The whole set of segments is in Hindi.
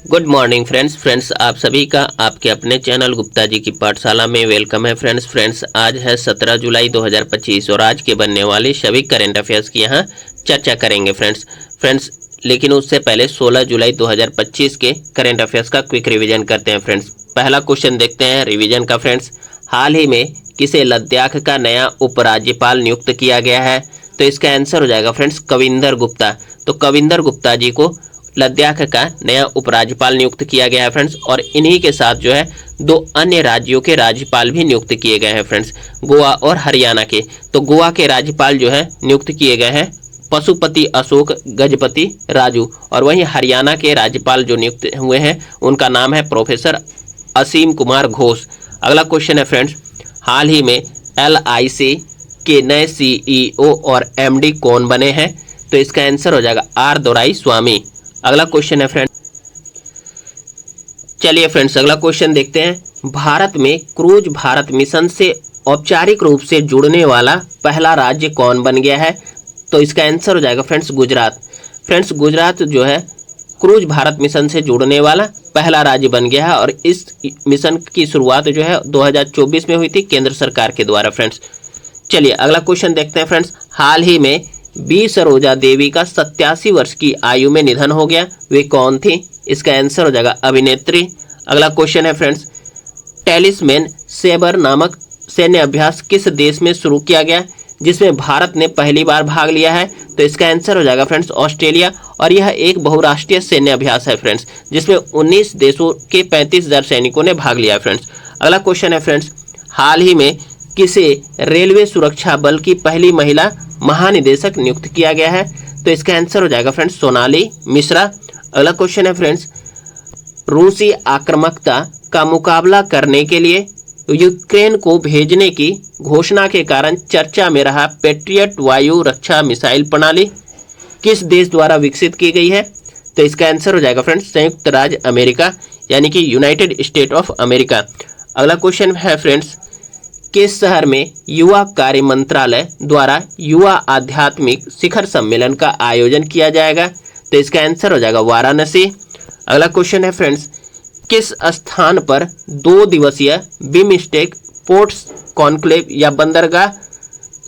गुड मॉर्निंग फ्रेंड्स आप सभी का आपके अपने चैनल गुप्ता जी की पाठशाला में वेलकम है। फ्रेंड्स आज है 17 जुलाई 2025 और आज के बनने वाले सभी करंट अफेयर्स की यहाँ चर्चा करेंगे फ्रेंड्स लेकिन उससे पहले 16 जुलाई 2025 के करंट अफेयर्स का क्विक रिवीजन करते हैं फ्रेंड्स। पहला क्वेश्चन देखते हैं रिवीजन का फ्रेंड्स। हाल ही में किसे लद्दाख का नया उपराज्यपाल नियुक्त किया गया है? तो इसका आंसर हो जाएगा फ्रेंड्स कविंदर गुप्ता। तो कविंदर गुप्ता जी को लद्दाख का नया उपराज्यपाल नियुक्त किया गया है फ्रेंड्स। और इन्हीं के साथ जो है दो अन्य राज्यों के राज्यपाल भी नियुक्त किए गए हैं फ्रेंड्स, गोवा और हरियाणा के। तो गोवा के राज्यपाल जो है नियुक्त किए गए हैं पशुपति अशोक गजपति राजू, और वहीं हरियाणा के राज्यपाल जो नियुक्त हुए हैं उनका नाम है प्रोफेसर असीम कुमार घोष। अगला क्वेश्चन है फ्रेंड्स, हाल ही में LIC के नए CEO और MD कौन बने हैं? तो इसका आंसर हो जाएगा R दोराईस्वामी। अगला क्वेश्चन है फ्रेंड्स, चलिए फ्रेंड्स अगला क्वेश्चन देखते हैं। भारत में क्रूज भारत मिशन से औपचारिक रूप से जुड़ने वाला पहला राज्य कौन बन गया है? तो इसका आंसर हो जाएगा फ्रेंड्स गुजरात। फ्रेंड्स गुजरात जो है क्रूज भारत मिशन से जुड़ने वाला पहला राज्य बन गया है और इस मिशन की शुरुआत जो है 2024 में हुई थी केंद्र सरकार के द्वारा फ्रेंड्स। चलिए अगला क्वेश्चन देखते हैं फ्रेंड्स, हाल ही में बी सरोजा देवी का 87 वर्ष की आयु में निधन हो गया, वे कौन थी? इसका आंसर हो जाएगा अभिनेत्री। अगला क्वेश्चन है फ्रेंड्स, टेलिस्मैन सेबर नामक सैन्य अभ्यास किस देश में शुरू किया गया जिसमें भारत ने पहली बार भाग लिया है? तो इसका आंसर हो जाएगा फ्रेंड्स ऑस्ट्रेलिया, और यह एक बहुराष्ट्रीय सैन्य अभ्यास है फ्रेंड्स जिसमें 19 देशों के 35,000 सैनिकों ने भाग लिया है फ्रेंड्स। अगला क्वेश्चन है फ्रेंड्स, हाल ही में किसे रेलवे सुरक्षा बल की पहली महिला महानिदेशक नियुक्त किया गया है? तो इसका आंसर हो जाएगा फ्रेंड्स सोनाली मिश्रा। अगला क्वेश्चन है फ्रेंड्स, रूसी आक्रामकता का मुकाबला करने के लिए यूक्रेन को भेजने की घोषणा के कारण चर्चा में रहा पेट्रियट वायु रक्षा मिसाइल प्रणाली किस देश द्वारा विकसित की गई है? तो इसका आंसर हो जाएगा फ्रेंड्स संयुक्त राज्य अमेरिका, यानी कि यूनाइटेड स्टेट ऑफ अमेरिका। अगला क्वेश्चन है फ्रेंड्स, किस शहर में युवा कार्य मंत्रालय द्वारा युवा आध्यात्मिक शिखर सम्मेलन का आयोजन किया जाएगा? तो इसका आंसर हो जाएगा वाराणसी। अगला क्वेश्चन है फ्रेंड्स, किस स्थान पर 2 दिवसीय बिमस्टेक पोर्ट्स कॉन्क्लेव या बंदरगाह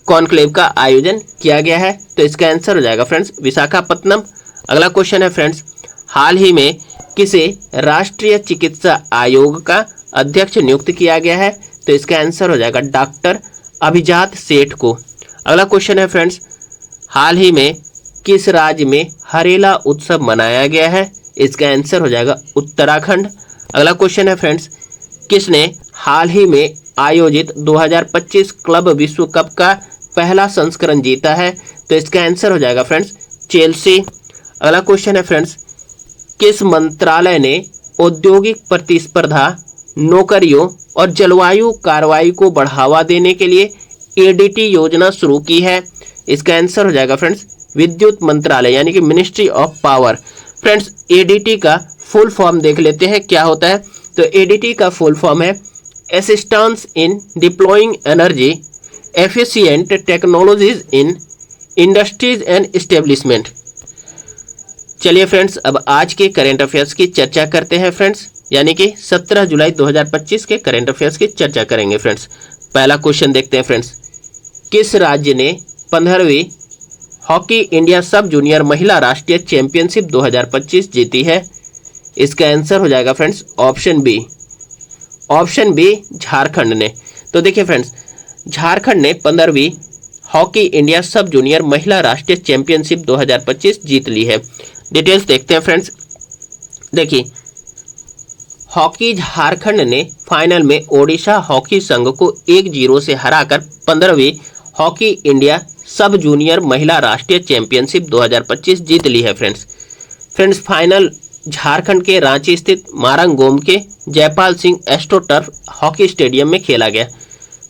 कॉन्क्लेव का आयोजन किया गया है? तो इसका आंसर हो जाएगा फ्रेंड्स विशाखापत्तनम। अगला क्वेश्चन है फ्रेंड्स, हाल ही में किसे राष्ट्रीय चिकित्सा आयोग का अध्यक्ष नियुक्त किया गया है? तो इसका आंसर हो जाएगा डॉक्टर अभिजात सेठ को। अगला क्वेश्चन है फ्रेंड्स, हाल ही में किस राज्य में हरेला उत्सव मनाया गया है? इसका आंसर हो जाएगा उत्तराखंड। अगला क्वेश्चन है फ्रेंड्स, किसने हाल ही में आयोजित 2025 क्लब विश्व कप का पहला संस्करण जीता है? तो इसका आंसर हो जाएगा फ्रेंड्स चेल्सी। अगला क्वेश्चन है फ्रेंड्स, किस मंत्रालय ने औद्योगिक प्रतिस्पर्धा, नौकरियों और जलवायु कार्रवाई को बढ़ावा देने के लिए ADT योजना शुरू की है? इसका आंसर हो जाएगा फ्रेंड्स विद्युत मंत्रालय, यानी कि ministry of power. Friends ADT का फुल फॉर्म देख लेते हैं क्या होता है। तो ADT का फुल फॉर्म है assistance in deploying energy efficient technologies in industries and establishment. चलिए फ्रेंड्स अब आज के करंट अफेयर्स की चर्चा करते हैं फ्रेंड्स, यानी कि 17 जुलाई 2025 के करंट अफेयर्स की चर्चा करेंगे फ्रेंड्स। पहला क्वेश्चन देखते हैं फ्रेंड्स, किस राज्य ने 15वीं हॉकी इंडिया सब जूनियर महिला राष्ट्रीय चैंपियनशिप 2025 जीती है? इसका आंसर हो जाएगा फ्रेंड्स ऑप्शन बी झारखंड ने। तो देखिए फ्रेंड्स, झारखंड ने 15वीं हॉकी इंडिया सब जूनियर महिला राष्ट्रीय चैंपियनशिप 2025 जीत ली है। डिटेल्स देखते हैं फ्रेंड्स। देखिए, हॉकी झारखंड ने फाइनल में ओडिशा हॉकी संघ को 1-0 से हराकर 15वीं हॉकी इंडिया सब जूनियर महिला राष्ट्रीय चैंपियनशिप 2025 जीत ली है फ्रेंड्स फाइनल झारखंड के रांची स्थित मारंगोम के Jaipal Singh astroturf hockey stadium में खेला गया।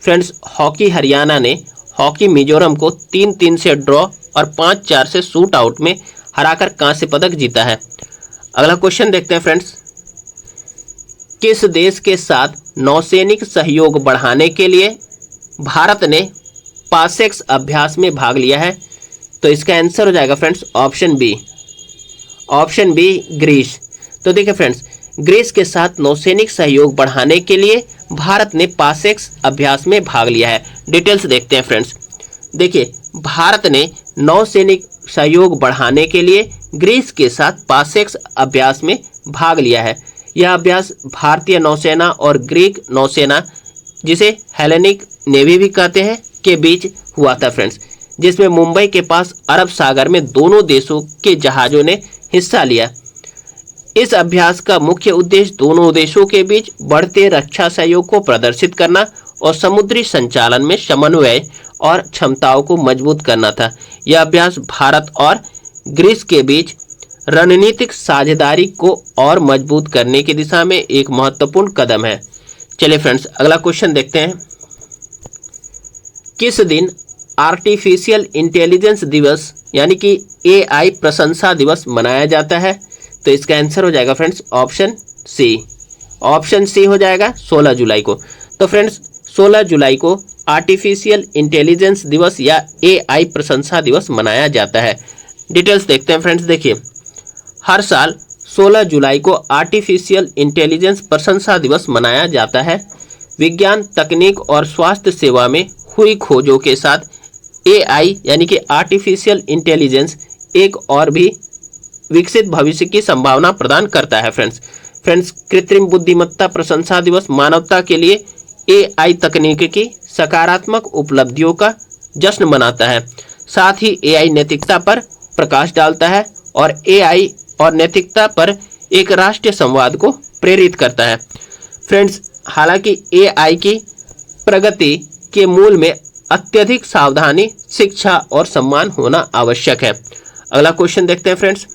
फ्रेंड्स हॉकी हरियाणा ने हॉकी मिजोरम को 3-3 से ड्रॉ और 5-4 से शूट आउट में हराकर कांस्य पदक जीता है। अगला क्वेश्चन देखते हैं फ्रेंड्स, किस देश के साथ नौसैनिक सहयोग बढ़ाने के लिए भारत ने पासेक्स अभ्यास में भाग लिया है? तो इसका आंसर हो जाएगा फ्रेंड्स ऑप्शन बी ग्रीस। तो देखिए फ्रेंड्स, ग्रीस के साथ नौसैनिक सहयोग बढ़ाने के लिए भारत ने पासेक्स अभ्यास में भाग लिया है। डिटेल्स देखते हैं फ्रेंड्स। देखिए, भारत ने नौसैनिक सहयोग बढ़ाने के लिए ग्रीस के साथ पासेक्स अभ्यास में भाग लिया है। यह अभ्यास भारतीय नौसेना और ग्रीक नौसेना, जिसे हेलेनिक नेवी भी कहते हैं, के बीच हुआ था फ्रेंड्स, जिसमें मुंबई के पास अरब सागर में दोनों देशों के जहाज़ों ने हिस्सा लिया। इस अभ्यास का मुख्य उद्देश्य दोनों देशों के बीच बढ़ते रक्षा सहयोग को प्रदर्शित करना और समुद्री संचालन में समन्वय और क्षमताओं को मजबूत करना था। यह अभ्यास भारत और ग्रीस के बीच रणनीतिक साझेदारी को और मजबूत करने की दिशा में एक महत्वपूर्ण कदम है। चलिए फ्रेंड्स, अगला क्वेश्चन देखते हैं। किस दिन आर्टिफिशियल इंटेलिजेंस दिवस यानी कि AI प्रशंसा दिवस मनाया जाता है? तो इसका आंसर हो जाएगा फ्रेंड्स ऑप्शन सी हो जाएगा 16 जुलाई को। तो फ्रेंड्स 16 जुलाई को आर्टिफिशियल इंटेलिजेंस दिवस या AI प्रशंसा दिवस मनाया जाता है। डिटेल्स देखते हैं फ्रेंड्स। देखिए, हर साल 16 जुलाई को आर्टिफिशियल इंटेलिजेंस प्रशंसा दिवस मनाया जाता है। विज्ञान, तकनीक और स्वास्थ्य सेवा में हुई खोजों के साथ AI यानी कि आर्टिफिशियल इंटेलिजेंस एक और भी विकसित भविष्य की संभावना प्रदान करता है फ्रेंड्स कृत्रिम बुद्धिमत्ता प्रशंसा दिवस मानवता के लिए AI तकनीक की सकारात्मक उपलब्धियों का जश्न मनाता है। साथ ही AI नैतिकता पर प्रकाश डालता है और AI और नैतिकता पर एक राष्ट्रीय संवाद को प्रेरित करता है। फ्रेंड्स, हालांकि AI की प्रगति के मूल में अत्यधिक सावधानी, शिक्षा और सम्मान होना आवश्यक है। अगला क्वेश्चन देखते हैं फ्रेंड्स।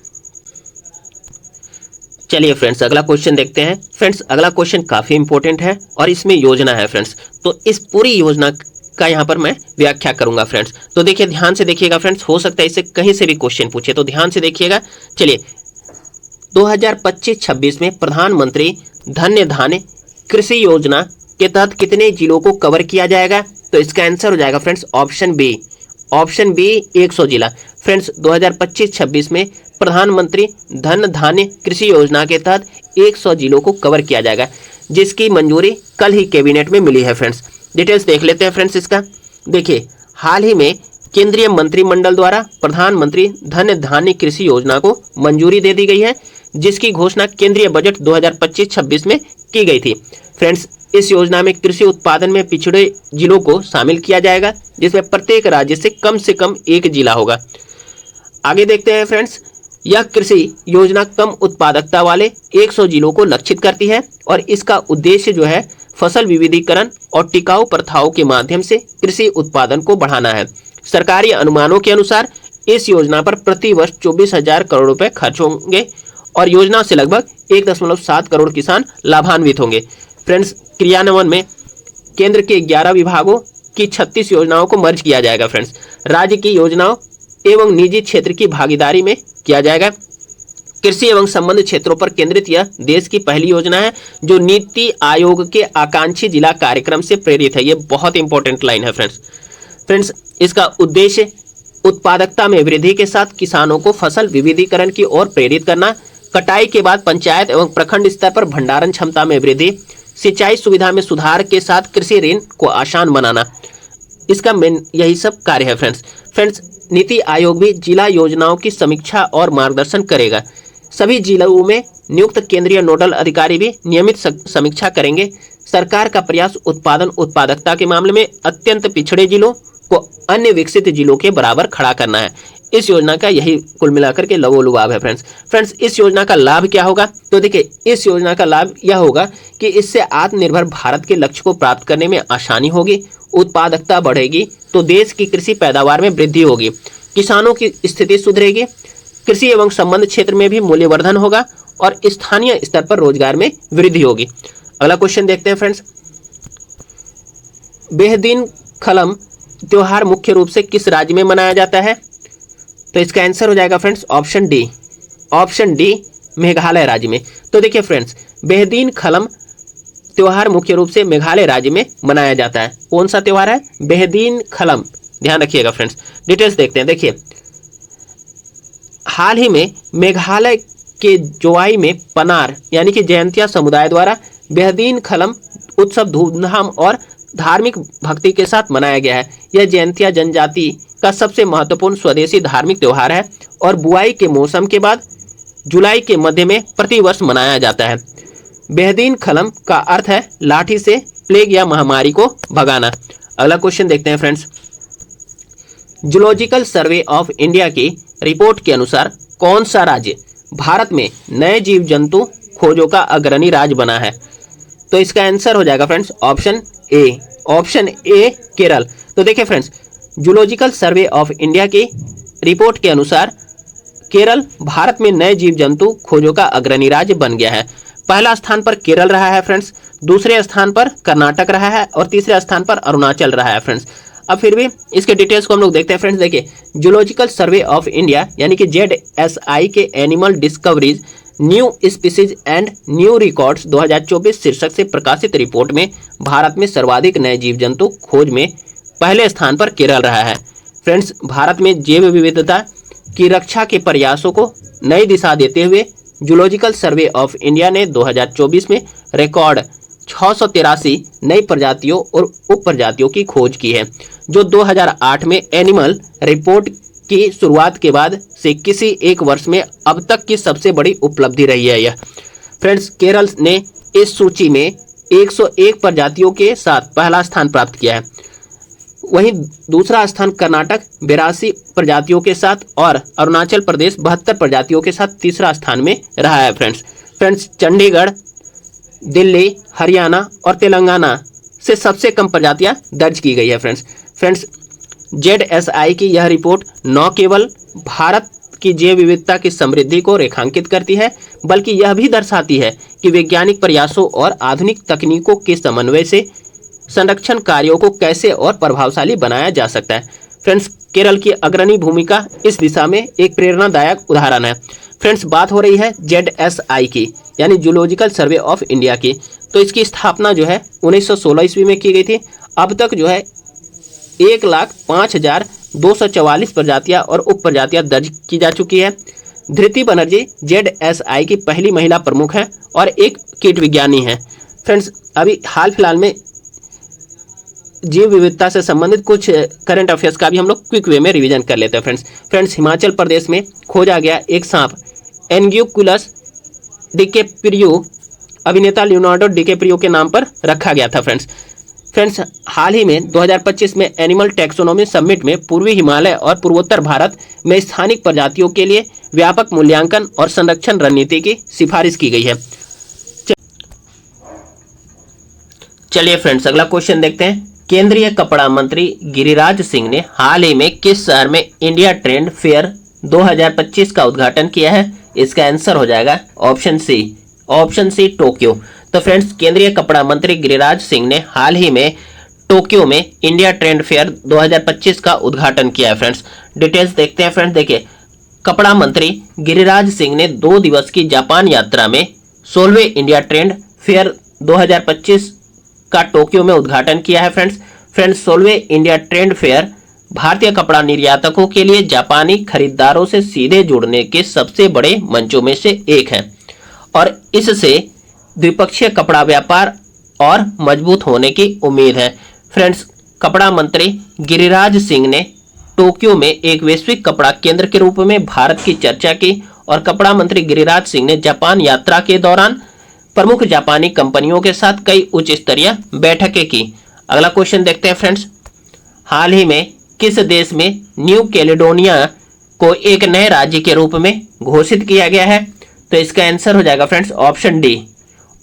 चलिए फ्रेंड्स, अगला क्वेश्चन देखते हैं। फ्रेंड्स, अगला क्वेश्चन काफी इंपॉर्टेंट है और इसमें योजना है फ्रेंड्स। तो इस पूरी योजना का यहाँ पर मैं व्याख्या करूंगा फ्रेंड्स। तो देखिए, ध्यान से देखिएगा फ्रेंड्स, हो सकता है इससे कहीं से भी क्वेश्चन पूछे, तो ध्यान से देखिएगा। चलिए, 2025-26 में प्रधानमंत्री धन्य धान्य कृषि योजना के तहत कितने जिलों को कवर किया जाएगा? तो इसका आंसर हो जाएगा फ्रेंड्स ऑप्शन बी 100 जिला। फ्रेंड्स, 2025-26 में प्रधानमंत्री धन धान्य कृषि योजना के तहत 100 जिलों को कवर किया जाएगा, जिसकी मंजूरी कल ही कैबिनेट में मिली है फ्रेंड्स। डिटेल्स देख लेते हैं फ्रेंड्स इसका। देखिए, हाल ही में केंद्रीय मंत्रिमंडल द्वारा प्रधानमंत्री धन धान्य कृषि योजना को मंजूरी दे दी गई है, जिसकी घोषणा केंद्रीय बजट 2025-26 में की गई थी। फ्रेंड्स, इस योजना में कृषि उत्पादन में पिछड़े जिलों को शामिल किया जाएगा, जिसमें प्रत्येक राज्य से कम एक जिला होगा। आगे देखते हैं फ्रेंड्स, यह कृषि योजना कम उत्पादकता वाले 100 जिलों को लक्षित करती है और इसका उद्देश्य जो है फसल विविधीकरण और टिकाऊ प्रथाओं के माध्यम से कृषि उत्पादन को बढ़ाना है। सरकारी अनुमानों के अनुसार इस योजना पर प्रति वर्ष 24,000 करोड़ रुपए खर्च होंगे और योजना से लगभग 1.7 करोड़ किसान लाभान्वित होंगे। फ्रेंड्स, क्रियान्वयन में केंद्र के 11 विभागों की 36 योजनाओं को मर्ज किया जाएगा। फ्रेंड्स, राज्य की योजनाओं एवं निजी क्षेत्र की भागीदारी में किया जाएगा। कृषि एवं संबंध क्षेत्रों पर केंद्रित यह देश की पहली योजना है जो नीति आयोग के आकांक्षी जिला कार्यक्रम से प्रेरित है। ये बहुत इंपॉर्टेंट लाइन है फ्रेंड्स, इसका उद्देश्य उत्पादकता में वृद्धि के साथ किसानों को फसल विविधीकरण की ओर प्रेरित करना, कटाई के बाद पंचायत एवं प्रखंड स्तर पर भंडारण क्षमता में वृद्धि, सिंचाई सुविधा में सुधार के साथ कृषि ऋण को आसान बनाना, इसका मेन यही सब कार्य है फ्रेंड्स। नीति आयोग भी जिला योजनाओं की समीक्षा और मार्गदर्शन करेगा। सभी जिलों में नियुक्त केंद्रीय नोडल अधिकारी भी नियमित समीक्षा करेंगे। सरकार का प्रयास उत्पादकता के मामले में अत्यंत पिछड़े जिलों को अन्य विकसित जिलों के बराबर खड़ा करना है। इस योजना का यही कुल मिलाकर के लवोलुभाव है फ्रेंड्स। इस योजना का लाभ क्या होगा? तो देखिए, इस योजना का लाभ यह होगा कि इससे आत्मनिर्भर भारत के लक्ष्य को प्राप्त करने में आसानी होगी, उत्पादकता बढ़ेगी तो देश की कृषि पैदावार में वृद्धि होगी, किसानों की स्थिति सुधरेगी, कृषि एवं संबंध क्षेत्र में भी मूल्यवर्धन होगा और स्थानीय स्तर पर रोजगार में वृद्धि होगी। अगला क्वेश्चन देखते हैं फ्रेंड्स। बेहदीन खलम त्योहार मुख्य रूप से किस राज्य में मनाया जाता है? तो इसका आंसर हो जाएगा फ्रेंड्स ऑप्शन डी मेघालय राज्य में। तो देखिए फ्रेंड्स, बेहदीन खलम त्योहार मुख्य रूप से मेघालय राज्य में मनाया जाता है। कौन सा त्योहार है? बेहदीन खलम, ध्यान रखिएगा फ्रेंड्स। डिटेल्स देखते हैं। देखिए, हाल ही में मेघालय के जोवाई में पनार यानी कि जयंतिया समुदाय द्वारा बेहदीन खलम उत्सव धूमधाम और धार्मिक भक्ति के साथ मनाया गया है। यह जयंतिया जनजाति का सबसे महत्वपूर्ण स्वदेशी धार्मिक त्योहार है और बुआई के मौसम के बाद जुलाई के मध्य में प्रतिवर्ष मनाया जाता है। बेहदीन खलम का अर्थ है लाठी से प्लेग या महामारी को भगाना। अगला क्वेश्चन देखते हैं friends. Zoological survey of India की रिपोर्ट के अनुसार कौन सा राज्य भारत में नए जीव जंतु खोजों का अग्रणी राज्य बना है? तो इसका आंसर हो जाएगा फ्रेंड्स ऑप्शन ए केरल। तो देखिए friends, zoological survey of India की रिपोर्ट के अनुसार केरल भारत में नए जीव जंतु खोजों का अग्रणी राज्य बन गया है। पहला स्थान पर केरल रहा है फ्रेंड्स, दूसरे स्थान पर कर्नाटक रहा है और तीसरे स्थान पर अरुणाचल रहा है फ्रेंड्स। अब फिर भी इसके डिटेल्स को हम लोग देखते हैं फ्रेंड्स। देखिए, जूलॉजिकल सर्वे ऑफ इंडिया यानी कि ZSI के animal discoveries new species and new records 2024 शीर्षक से प्रकाशित रिपोर्ट में भारत में सर्वाधिक नए जीव जंतु खोज में पहले स्थान पर केरल रहा है। फ्रेंड्स, भारत में जैव विविधता की रक्षा के प्रयासों को नई दिशा देते हुए जूलॉजिकल सर्वे ऑफ इंडिया ने 2024 में रिकॉर्ड 683 नई प्रजातियों और उप प्रजातियों की खोज की है, जो 2008 में एनिमल रिपोर्ट की शुरुआत के बाद से किसी एक वर्ष में अब तक की सबसे बड़ी उपलब्धि रही है यह। फ्रेंड्स, केरल ने इस सूची में 101 प्रजातियों के साथ पहला स्थान प्राप्त किया है। वहीं दूसरा स्थान कर्नाटक 82 प्रजातियों के साथ और अरुणाचल प्रदेश 72 प्रजातियों के साथ तीसरा स्थान में रहा है फ्रेंड्स, चंडीगढ़, दिल्ली, हरियाणा और तेलंगाना से सबसे कम प्रजातियां दर्ज की गई है फ्रेंड्स, ZSI की यह रिपोर्ट न केवल भारत की जैव विविधता की समृद्धि को रेखांकित करती है, बल्कि यह भी दर्शाती है कि वैज्ञानिक प्रयासों और आधुनिक तकनीकों के समन्वय से संरक्षण कार्यों को कैसे और प्रभावशाली बनाया जा सकता है। फ्रेंड्स, केरल की अग्रणी भूमिका इस दिशा में एक प्रेरणादायक उदाहरण है। फ्रेंड्स, बात हो रही है ZSI की यानी जूलॉजिकल सर्वे ऑफ इंडिया की। तो इसकी स्थापना जो है 1916 ईस्वी में की गई थी। अब तक जो है 1,05,244 प्रजातियां और उप प्रजातियां दर्ज की जा चुकी है। धृति बनर्जी ZSI की पहली महिला प्रमुख है और एक कीट विज्ञानी है। फ्रेंड्स, अभी हाल फिलहाल में जीव विविधता से संबंधित कुछ करंट अफेयर्स का भी हम लोग क्विक वे में रिवीजन कर लेते हैं फ्रेंड्स, हिमाचल प्रदेश में खोजा गया एक सांप एंग्यूकुलस डिकेप्रियो अभिनेता लियोनार्डो डिकेप्रियो के नाम पर रखा गया था फ्रेंड्स, हाल ही में 2025 में एनिमल टैक्सोनॉमी समिट में पूर्वी हिमालय और पूर्वोत्तर भारत में स्थानिक प्रजातियों के लिए व्यापक मूल्यांकन और संरक्षण रणनीति की सिफारिश की गई है। चलिए फ्रेंड्स, अगला क्वेश्चन देखते हैं। केंद्रीय कपड़ा मंत्री गिरिराज सिंह ने हाल ही में किस शहर में इंडिया ट्रेड फेयर 2025 का उद्घाटन किया है? इसका आंसर हो जाएगा ऑप्शन सी टोक्यो। तो फ्रेंड्स, केंद्रीय कपड़ा मंत्री गिरिराज सिंह ने हाल ही में टोक्यो में इंडिया ट्रेड फेयर 2025 का उद्घाटन किया है। फ्रेंड्स, डिटेल्स देखते हैं फ्रेंड्स। देखिए, कपड़ा मंत्री गिरिराज सिंह ने 2 दिवस की जापान यात्रा में 16वें इंडिया ट्रेड फेयर 2025 का टोक्यो में उद्घाटन किया है फ्रेंड्स, 16वें इंडिया ट्रेड फेयर भारतीय कपड़ा निर्यातकों के लिए जापानी खरीदारों से सीधे जुड़ने के सबसे बड़े मंचों में से एक है और इससे द्विपक्षीय कपड़ा व्यापार और मजबूत होने की उम्मीद है। फ्रेंड्स, कपड़ा मंत्री गिरिराज सिंह ने टोक्यो में एक वैश्विक कपड़ा केंद्र के रूप में भारत की चर्चा की और कपड़ा मंत्री गिरिराज सिंह ने जापान यात्रा के दौरान प्रमुख जापानी कंपनियों के साथ कई उच्च स्तरीय बैठकें की। अगला क्वेश्चन देखते हैं फ्रेंड्स। हाल ही में किस देश में न्यू कैलेडोनिया को एक नए राज्य के रूप में घोषित किया गया है? तो इसका आंसर हो जाएगा फ्रेंड्स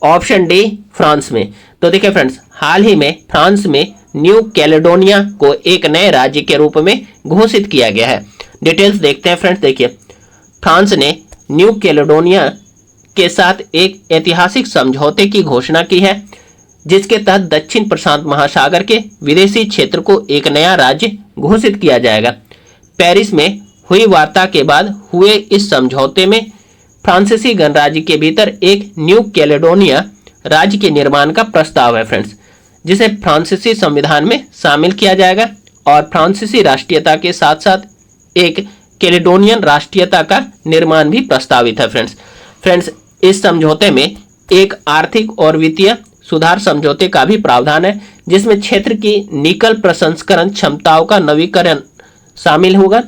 ऑप्शन डी फ्रांस में। तो देखिए फ्रेंड्स, हाल ही में फ्रांस में न्यू कैलेडोनिया को एक नए राज्य के रूप में घोषित किया गया है। डिटेल्स देखते हैं फ्रेंड्स। देखिए, फ्रांस ने न्यू कैलेडोनिया के साथ एक ऐतिहासिक समझौते की घोषणा की है, जिसके तहत दक्षिण प्रशांत महासागर के विदेशी क्षेत्र को एक नया राज्य घोषित किया जाएगा। पेरिस में हुई वार्ता के बाद हुए इस समझौते में फ्रांसीसी गणराज्य के भीतर एक न्यू कैलेडोनिया राज्य के निर्माण का प्रस्ताव है फ्रेंड्स, जिसे फ्रांसीसी संविधान में शामिल किया जाएगा और फ्रांसीसी राष्ट्रीयता के साथ साथ एक कैलेडोनियन राष्ट्रीयता का निर्माण भी प्रस्तावित है फ्रेंड्स। फ्रेंड्स इस समझौते में एक आर्थिक और वित्तीय सुधार समझौते का भी प्रावधान है, जिसमें क्षेत्र की निकल प्रसंस्करण क्षमताओं का नवीकरण शामिल होगा।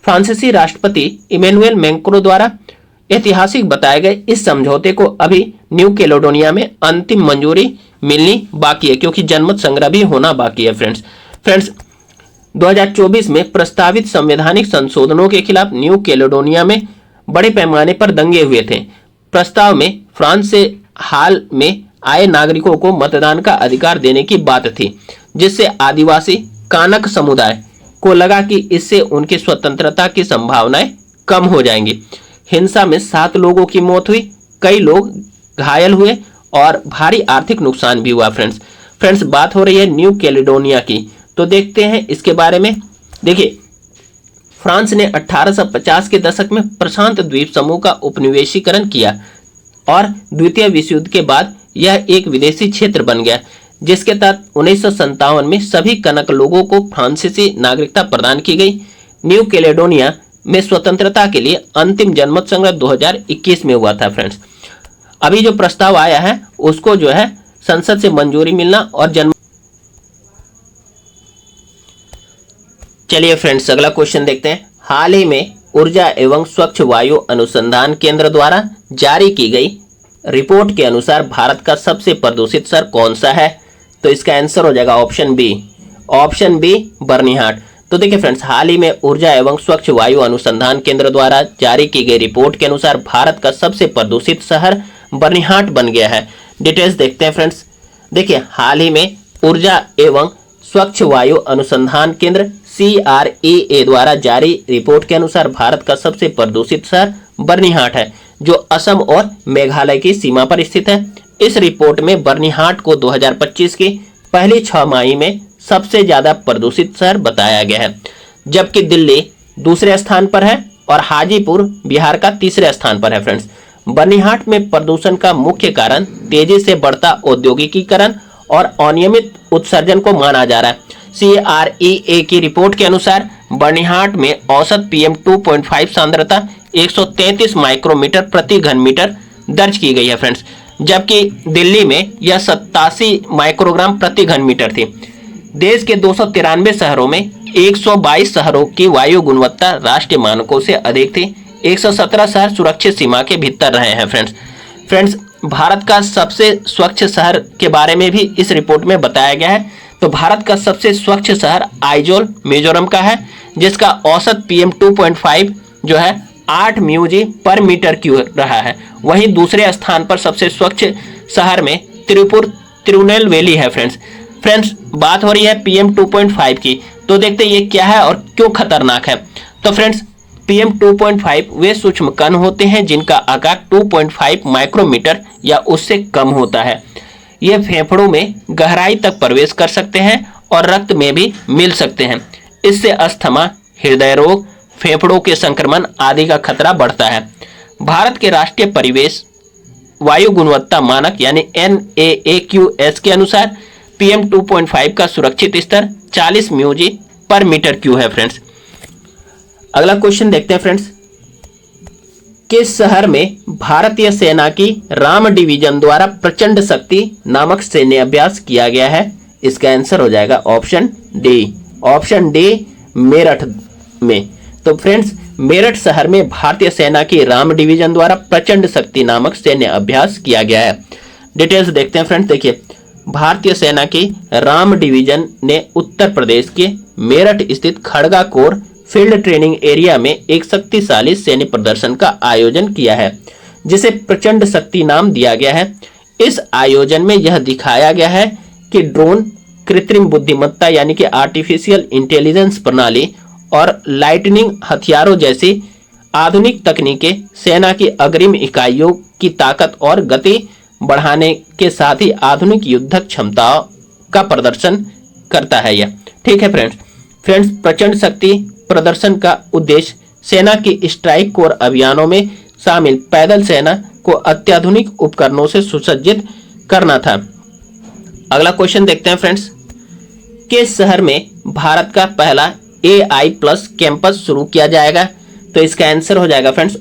फ्रांसीसी राष्ट्रपति इमैनुअल मैक्रों द्वारा ऐतिहासिक बताए गए इस समझौते को अभी न्यू कैलेडोनिया में अंतिम मंजूरी मिलनी बाकी है, क्योंकि जनमत संग्रह भी होना बाकी है। फ्रेंड्स 2024 में प्रस्तावित संवैधानिक संशोधनों के खिलाफ न्यू कैलेडोनिया में बड़े पैमाने पर दंगे हुए थे। प्रस्ताव में फ्रांस से हाल में आए नागरिकों को मतदान का अधिकार देने की बात थी, जिससे आदिवासी कानक समुदाय को लगा कि इससे उनकी स्वतंत्रता की संभावनाएं कम हो जाएंगी। हिंसा में 7 लोगों की मौत हुई, कई लोग घायल हुए और भारी आर्थिक नुकसान भी हुआ। फ्रेंड्स बात हो रही है न्यू कैलेडोनिया की, तो देखते हैं इसके बारे में। देखिए, फ्रांस ने 1850 के दशक में प्रशांत द्वीप समूह का उपनिवेशीकरण किया और द्वितीय विश्व युद्ध के बाद यह एक विदेशी क्षेत्र बन गया, जिसके तहत 1957 में सभी कनक लोगों को फ्रांसीसी नागरिकता प्रदान की गई। न्यू कैलेडोनिया में स्वतंत्रता के लिए अंतिम जनमत संग्रह 2021 में हुआ था। फ्रेंड्स अभी जो प्रस्ताव आया है उसको जो है संसद से मंजूरी मिलना और चलिए फ्रेंड्स अगला क्वेश्चन देखते हैं। हाल ही में ऊर्जा एवं स्वच्छ वायु अनुसंधान केंद्र द्वारा जारी की गई रिपोर्ट के अनुसार भारत का सबसे प्रदूषित शहर कौन सा है? तो इसका आंसर हो जाएगा ऑप्शन बी बर्निहाट। तो देखिए फ्रेंड्स, हाल ही में ऊर्जा एवं स्वच्छ वायु अनुसंधान केंद्र द्वारा जारी की गई रिपोर्ट के अनुसार भारत का सबसे प्रदूषित शहर बर्निहाट बन गया है। डिटेल्स देखते हैं फ्रेंड्स। देखिए, हाल ही में ऊर्जा एवं स्वच्छ वायु अनुसंधान केंद्र CREA द्वारा जारी रिपोर्ट के अनुसार भारत का सबसे प्रदूषित शहर बर्निहाट है, जो असम और मेघालय की सीमा पर स्थित है। इस रिपोर्ट में बर्निहाट को 2025 की पहली 6 माही में सबसे ज्यादा प्रदूषित शहर बताया गया है, जबकि दिल्ली दूसरे स्थान पर है और हाजीपुर बिहार का तीसरे स्थान पर है। फ्रेंड्स बर्निहाट में प्रदूषण का मुख्य कारण तेजी से बढ़ता औद्योगिकीकरण और अनियमित उत्सर्जन को माना जा रहा है। CREA की रिपोर्ट के अनुसार बर्निहाट में औसत PM 2.5 सांद्रता 133 माइक्रोमीटर प्रति घन मीटर दर्ज की गई है। फ्रेंड्स जबकि दिल्ली में यह 87 माइक्रोग्राम प्रति घन मीटर थी। देश के 293 शहरों में 122 शहरों की वायु गुणवत्ता राष्ट्रीय मानकों से अधिक थी। 117 शहर सुरक्षित सीमा के भीतर रहे हैं। फ्रेंड्स भारत का सबसे स्वच्छ शहर के बारे में भी इस रिपोर्ट में बताया गया है। तो भारत का सबसे स्वच्छ शहर आइजोल मिजोरम का है, जिसका औसत PM 2.5 जो है 8 म्यूजी पर मीटर क्यूब रहा है। वहीं दूसरे स्थान पर सबसे स्वच्छ शहर में तिरुनेलवेली है। फ्रेंड्स बात हो रही है PM 2.5 की, तो देखते हैं ये क्या है और क्यों खतरनाक है। तो फ्रेंड्स PM 2.5 वे सूक्ष्म कण होते हैं जिनका आकार 2.5 माइक्रोमीटर या उससे कम होता है। ये फेफड़ों में गहराई तक प्रवेश कर सकते हैं और रक्त में भी मिल सकते हैं। इससे अस्थमा, हृदय रोग, फेफड़ों के संक्रमण आदि का खतरा बढ़ता है। भारत के राष्ट्रीय परिवेश वायु गुणवत्ता मानक यानी NAAQS के अनुसार PM 2.5 का सुरक्षित स्तर 40 म्यूजी पर मीटर क्यूब है। फ्रेंड्स अगला क्वेश्चन देखते हैं। फ्रेंड्स किस शहर में भारतीय सेना की राम डिवीजन द्वारा प्रचंड शक्ति नामक सैन्य अभ्यास किया गया है? इसका आंसर हो जाएगा ऑप्शन डी मेरठ में। तो फ्रेंड्स मेरठ शहर में भारतीय सेना की राम डिवीजन द्वारा प्रचंड शक्ति नामक सैन्य अभ्यास किया गया है। डिटेल्स देखते हैं। फ्रेंड्स देखिए, भारतीय सेना की राम डिवीजन ने उत्तर प्रदेश के मेरठ स्थित Khadga core field training area में एक शक्तिशाली सैन्य प्रदर्शन का आयोजन किया है, जिसे प्रचंड शक्ति नाम दिया गया है। इस आयोजन में यह दिखाया गया है कि ड्रोन, कृत्रिम बुद्धिमत्ता यानी कि आर्टिफिशियल इंटेलिजेंस प्रणाली और लाइटनिंग हथियारों जैसी आधुनिक तकनीकें सेना की अग्रिम इकाइयों की ताकत और गति बढ़ाने के साथ ही आधुनिक युद्धक क्षमताओं का प्रदर्शन करता है यह। ठीक है फ्रेंड्स प्रचंड शक्ति प्रदर्शन का उद्देश्य सेना की स्ट्राइक कोर अभियानों में शामिल पैदल सेना को अत्याधुनिक उपकरणों से सुसज्जित करना था। अगला क्वेश्चन देखते हैं। फ्रेंड्स किस शहर में भारत का पहला AI+ कैंपस शुरू किया जाएगा? तो इसका आंसर हो जाएगा friends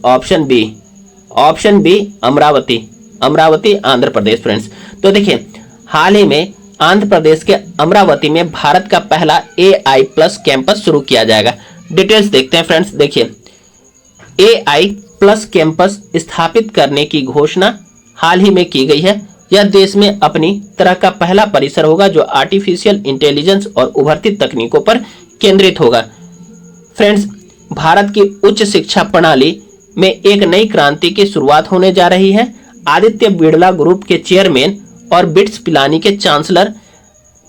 option B Amaravati, Amaravati Andhra Pradesh friends. तो देखिए हाल ही में आंध्र प्रदेश के अमरावती में भारत का पहला AI+ कैंपस शुरू किया जाएगा। डिटेल्स देखते हैं फ्रेंड्स। देखिए AI+ कैंपस स्थापित करने की घोषणा हाल ही में की गई है। यह देश में अपनी तरह का पहला परिसर होगा जो आर्टिफिशियल इंटेलिजेंस और उभरती तकनीकों पर केंद्रित होगा। फ्रेंड्स, भारत की उच्च शिक्षा प्रणाली में एक नई क्रांति की शुरुआत होने जा रही है। आदित्य बिड़ला ग्रुप के चेयरमैन और बिट्स पिलानी के चांसलर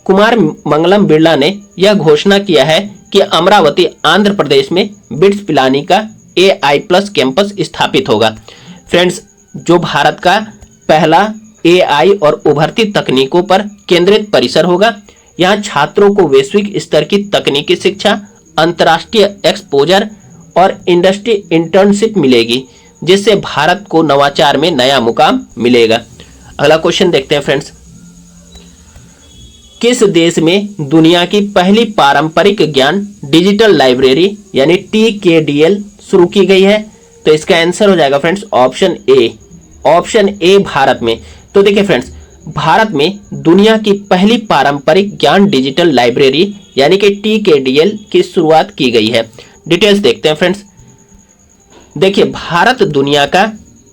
कुमार मंगलम बिड़ला ने यह घोषणा किया है कि अमरावती आंध्र प्रदेश में बिट्स पिलानी का AI+ कैंपस स्थापित होगा। फ्रेंड्स, जो भारत का पहला AI और उभरती तकनीकों पर केंद्रित परिसर होगा। यहाँ छात्रों को वैश्विक स्तर की तकनीकी शिक्षा, अंतर्राष्ट्रीय एक्सपोजर और इंडस्ट्री इंटर्नशिप मिलेगी, जिससे भारत को नवाचार में नया मुकाम मिलेगा। अगला क्वेश्चन देखते हैं फ्रेंड्स। किस देश में दुनिया की पहली पारंपरिक ज्ञान डिजिटल लाइब्रेरी यानी TKDL शुरू की गई है? तो इसका आंसर हो जाएगा friends option A, option A Bharat में। तो देखिए फ्रेंड्स, भारत में दुनिया की पहली पारंपरिक ज्ञान डिजिटल लाइब्रेरी यानी कि TKDL की शुरुआत की गई है। डिटेल्स देखते हैं फ्रेंड्स। देखिए भारत दुनिया का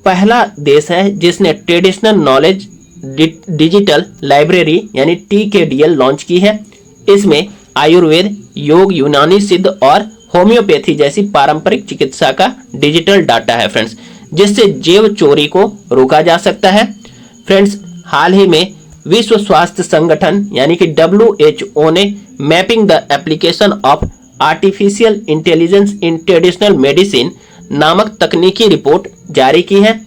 पहला देश है जिसने ट्रेडिशनल नॉलेज डिजिटल लाइब्रेरी यानी TKDL लॉन्च की है। इसमें आयुर्वेद, योग, यूनानी सिद्ध और होम्योपैथी जैसी पारंपरिक चिकित्सा का डिजिटल डाटा है फ्रेंड्स, जिससे जैव चोरी को रोका जा सकता है। फ्रेंड्स, हाल ही में विश्व स्वास्थ्य संगठन यानी कि WHO ने mapping the application of artificial intelligence in traditional medicine नामक तकनीकी रिपोर्ट जारी की है,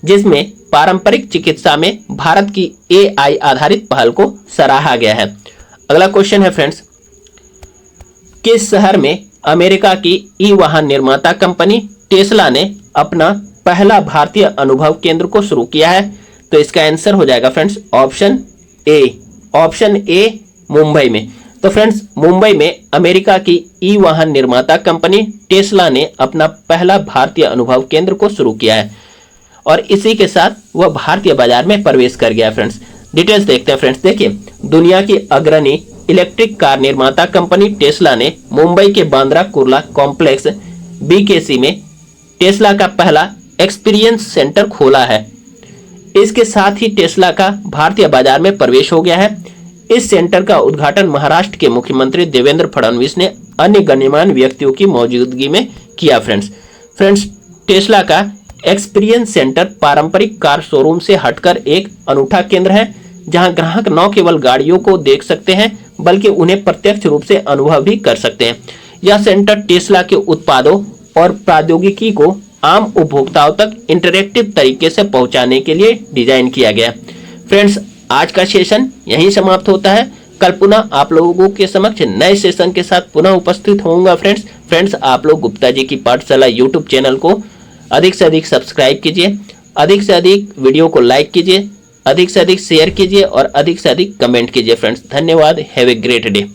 जिसमें पारंपरिक चिकित्सा में भारत की AI आधारित पहल को सराहा गया है। अगला क्वेश्चन है फ्रेंड्स, किस शहर में अमेरिका की ई-वाहन निर्माता कंपनी टेस्ला ने अपना पहला भारतीय अनुभव केंद्र को शुरू किया है? तो इसका आंसर हो जाएगा friends option A, option A Mumbai में। तो फ्रेंड्स, मुंबई में अमेरिका की ई-वाहन निर्माता कंपनी टेस्ला ने अपना पहला भारतीय अनुभव केंद्र को शुरू किया है और इसी के साथ वह भारतीय बाजार में प्रवेश कर गया। फ्रेंड्स, डिटेल्स देखते हैं फ्रेंड्स। देखिए दुनिया की अग्रणी इलेक्ट्रिक कार निर्माता कंपनी टेस्ला ने मुंबई के बांद्रा कुर्ला कॉम्प्लेक्स BKC में टेस्ला का पहला एक्सपीरियंस सेंटर खोला है। इसके साथ ही टेस्ला का भारतीय बाजार में प्रवेश हो गया है। इस सेंटर का उद्घाटन महाराष्ट्र के मुख्यमंत्री देवेंद्र फडणवीस ने अन्य गणमान्य व्यक्तियों की मौजूदगी में किया। फ्रेंड्स, टेस्ला का एक्सपीरियंस सेंटर पारंपरिक कार शोरूम से हटकर एक अनूठा केंद्र है, जहां ग्राहक न केवल गाड़ियों को देख सकते हैं बल्कि उन्हें प्रत्यक्ष रूप से अनुभव भी कर सकते हैं। यह सेंटर टेस्ला के उत्पादों और प्रौद्योगिकी को आम उपभोक्ताओं तक इंटरैक्टिव तरीके से पहुंचाने के लिए डिजाइन किया गया। फ्रेंड्स, आज का सेशन यहीं समाप्त होता है। कल पुनः आप लोगों के समक्ष नए सेशन के साथ पुनः उपस्थित होऊंगा। फ्रेंड्स, आप लोग गुप्ता जी की पाठशाला यूट्यूब चैनल को अधिक से अधिक सब्सक्राइब कीजिए, अधिक से अधिक वीडियो को लाइक कीजिए, अधिक से अधिक शेयर कीजिए और अधिक से अधिक कमेंट कीजिए। फ्रेंड्स, धन्यवाद। Have a great day.